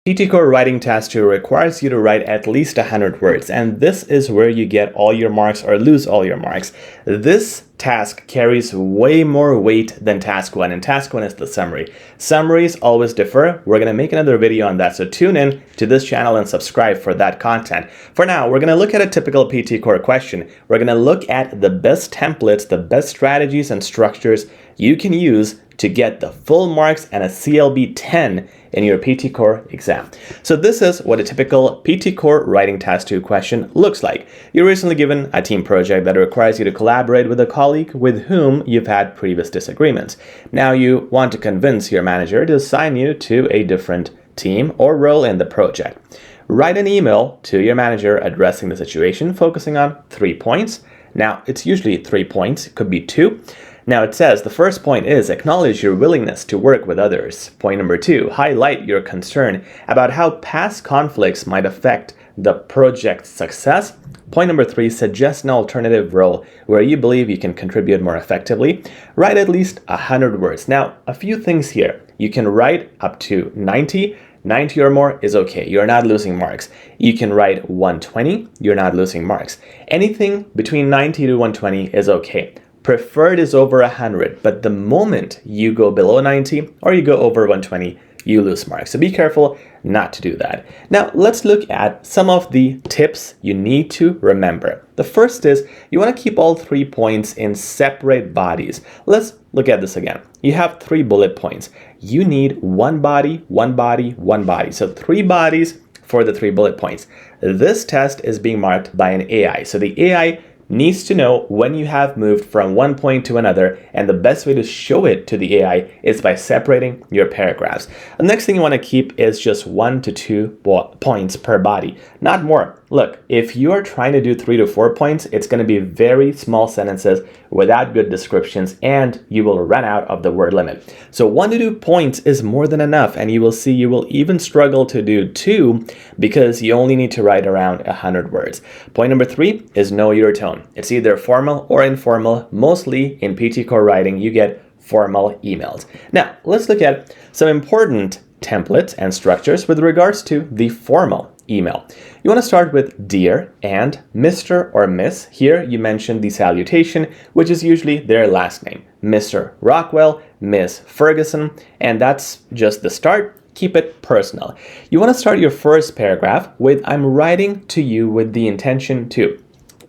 PT Core Writing Task 2 requires you to write at least 100 words, and this is where you get all your marks or lose all your marks. This task carries way more weight than Task 1, and Task 1 is the summary. Summaries always differ. We're going to make another video on that, so tune in to this channel and subscribe for that content. For now, we're going to look at a typical PT Core question. We're going to look at the best templates, the best strategies and structures you can use to get the full marks and a CLB 10 in your PT Core exam. So this is what a typical PT Core Writing Task 2 question looks like. You're recently given a team project that requires you to collaborate with a colleague with whom you've had previous disagreements. Now you want to convince your manager to assign you to a different team or role in the project. Write an email to your manager addressing the situation, focusing on 3 points. Now, it's usually 3 points, it could be 2. Now it says the first point is acknowledge your willingness to work with others. Point number 2, highlight your concern about how past conflicts might affect the project's success. Point number 3, suggest an alternative role where you believe you can contribute more effectively. Write at least 100 words. Now, a few things here. You can write up to 90. 90 or more is okay. You're not losing marks. You can write 120. You're not losing marks. Anything between 90 to 120 is okay. Preferred is over 100, but the moment you go below 90 or you go over 120, you lose marks. So be careful not to do that. Now, let's look at some of the tips you need to remember. The first is you want to keep all 3 points in separate bodies. Let's look at this again. You have 3 bullet points. You need one body, one body, one body. So 3 bodies for the 3 bullet points. This test is being marked by an AI. So the AI needs to know when you have moved from one point to another, and the best way to show it to the AI is by separating your paragraphs. The next thing you want to keep is just 1 to 2 points per body, not more. Look, if you are trying to do 3 to 4 points, it's going to be very small sentences without good descriptions, and you will run out of the word limit. So 1 to 2 points is more than enough, and you will see you will even struggle to do 2 because you only need to write around 100 words. Point number 3 is know your tone. It's either formal or informal. Mostly in PT Core writing, you get formal emails. Now, let's look at some important templates and structures with regards to the formal email. You want to start with dear and Mr. or Miss. Here you mention the salutation, which is usually their last name. Mr. Rockwell, Miss Ferguson, and that's just the start. Keep it personal. You want to start your first paragraph with I'm writing to you with the intention to.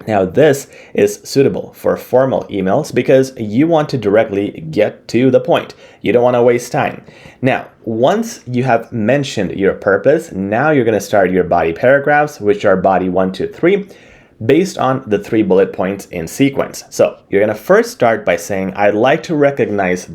Now this is suitable for formal emails because you want to directly get to the point. You don't want to waste time. Now, once you have mentioned your purpose, now you're going to start your body paragraphs, which are body 1, 2, 3, based on the 3 bullet points in sequence. So you're going to first start by saying, I'd like to recognize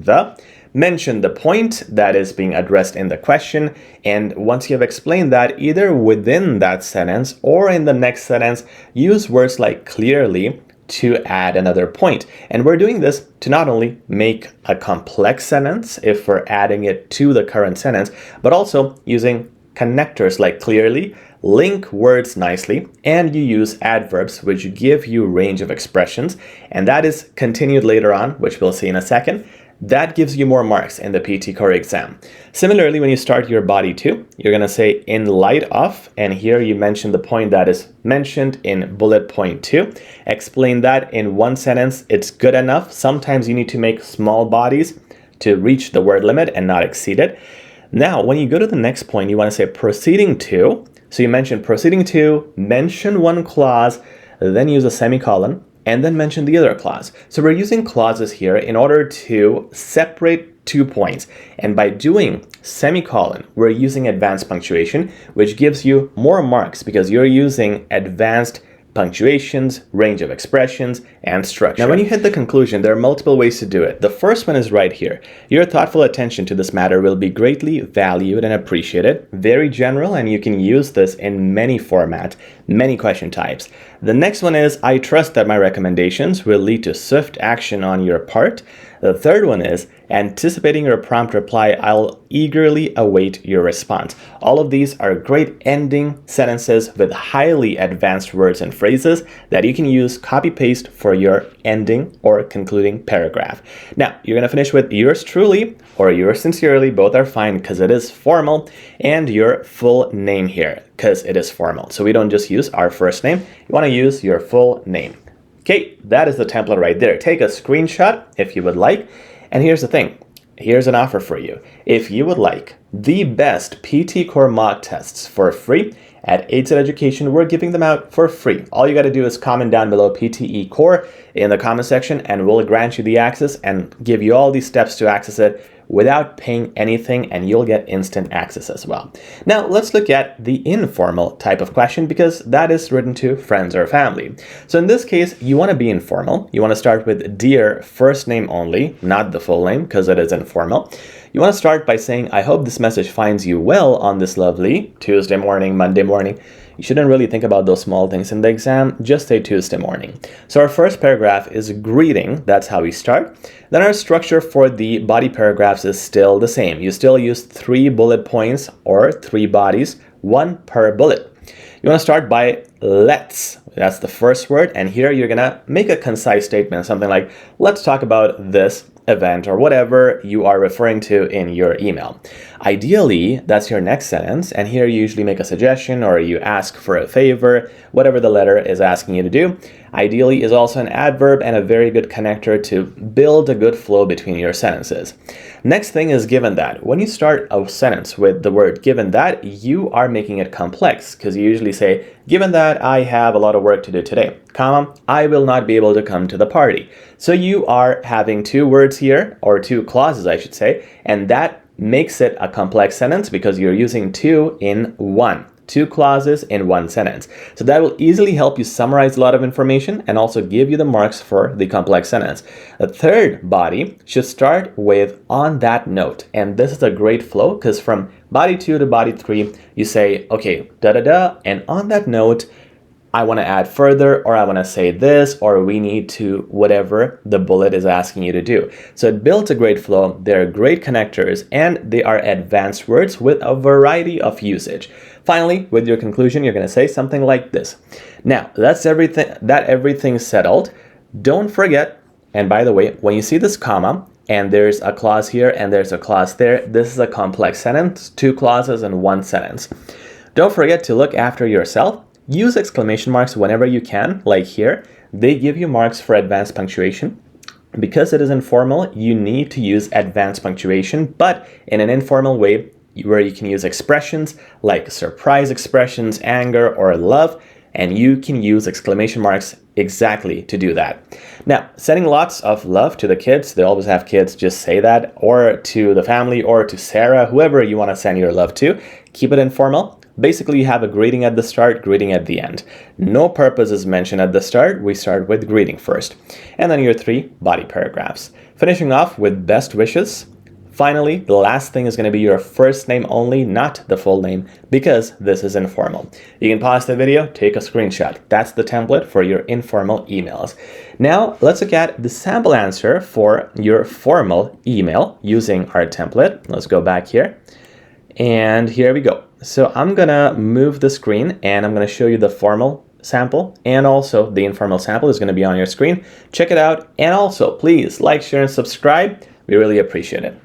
mention the point that is being addressed in the question, and once you have explained that, either within that sentence or in the next sentence, use words like clearly to add another point. And we're doing this to not only make a complex sentence if we're adding it to the current sentence, but also using connectors like clearly, link words nicely, and you use adverbs which give you range of expressions, and that is continued later on, which we'll see in a second. That gives you more marks in the PT Core exam. Similarly, when you start your body 2, you're going to say in light of, and here you mention the point that is mentioned in bullet point 2. Explain that in one sentence. It's good enough. Sometimes you need to make small bodies to reach the word limit and not exceed it. Now, when you go to the next point, you want to say proceeding to. So you mention proceeding to, mention one clause, then use a semicolon, and then mention the other clause. So we're using clauses here in order to separate 2 points. And by doing semicolon, we're using advanced punctuation, which gives you more marks because you're using advanced punctuations, range of expressions, and structure. Now, when you hit the conclusion, there are multiple ways to do it. The first one is right here. Your thoughtful attention to this matter will be greatly valued and appreciated. Very general, and you can use this in many formats, many question types. The next one is, I trust that my recommendations will lead to swift action on your part. The third one is anticipating your prompt reply. I'll eagerly await your response. All of these are great ending sentences with highly advanced words and phrases that you can use copy paste for your ending or concluding paragraph. Now, you're going to finish with yours truly or yours sincerely. Both are fine because it is formal, and your full name here because it is formal. So we don't just use our first name. You want to use your full name. Okay, that is the template right there. Take a screenshot if you would like. And here's the thing. Here's an offer for you. If you would like the best PT Core mock tests for free at HZad Education, we're giving them out for free. All you got to do is comment down below PTE Core in the comment section, and we'll grant you the access and give you all these steps to access it without paying anything, and you'll get instant access as well. Now, let's look at the informal type of question, because that is written to friends or family. So in this case, you want to be informal. You want to start with dear first name only, not the full name, because it is informal. You want to start by saying, I hope this message finds you well on this lovely Tuesday morning, Monday morning. You shouldn't really think about those small things in the exam, just say Tuesday morning. So our first paragraph is greeting, that's how we start. Then our structure for the body paragraphs is still the same. You still use 3 bullet points or 3 bodies, 1 per bullet. You want to start by let's, that's the first word, and here you're gonna make a concise statement, something like, let's talk about this event or whatever you are referring to in your email. Ideally, that's your next sentence, and here you usually make a suggestion or you ask for a favor, whatever the letter is asking you to do. Ideally is also an adverb and a very good connector to build a good flow between your sentences. Next thing is given that. When you start a sentence with the word given that, you are making it complex, because you usually say, given that I have a lot of work to do today, comma, I will not be able to come to the party. So you are having 2 words here, or 2 clauses I should say, and that makes it a complex sentence because you're using 2 in 1. 2 clauses in 1 sentence. So that will easily help you summarize a lot of information and also give you the marks for the complex sentence. The third body should start with on that note. And this is a great flow because from body 2 to body 3, you say, okay, da-da-da, and on that note, I want to add further, or I want to say this, or we need to whatever the bullet is asking you to do. So it builds a great flow. They're great connectors, and they are advanced words with a variety of usage. Finally, with your conclusion, you're going to say something like this. Now, that's everything's settled. Don't forget, and by the way, when you see this comma, and there's a clause here, and there's a clause there, this is a complex sentence, 2 clauses in 1 sentence. Don't forget to look after yourself. Use exclamation marks whenever you can, like here. They give you marks for advanced punctuation. Because it is informal, you need to use advanced punctuation, but in an informal way where you can use expressions like surprise expressions, anger, or love, and you can use exclamation marks exactly to do that. Now, sending lots of love to the kids, they always have kids, just say that, or to the family, or to Sarah, whoever you want to send your love to. Keep it informal. Basically, you have a greeting at the start, greeting at the end. No purpose is mentioned at the start. We start with greeting first. And then your 3 body paragraphs. Finishing off with best wishes. Finally, the last thing is going to be your first name only, not the full name, because this is informal. You can pause the video, take a screenshot. That's the template for your informal emails. Now, let's look at the sample answer for your formal email using our template. Let's go back here. And here we go. So I'm gonna move the screen and I'm gonna show you the formal sample, and also the informal sample is gonna be on your screen. Check it out, and also please like, share, and subscribe. We really appreciate it.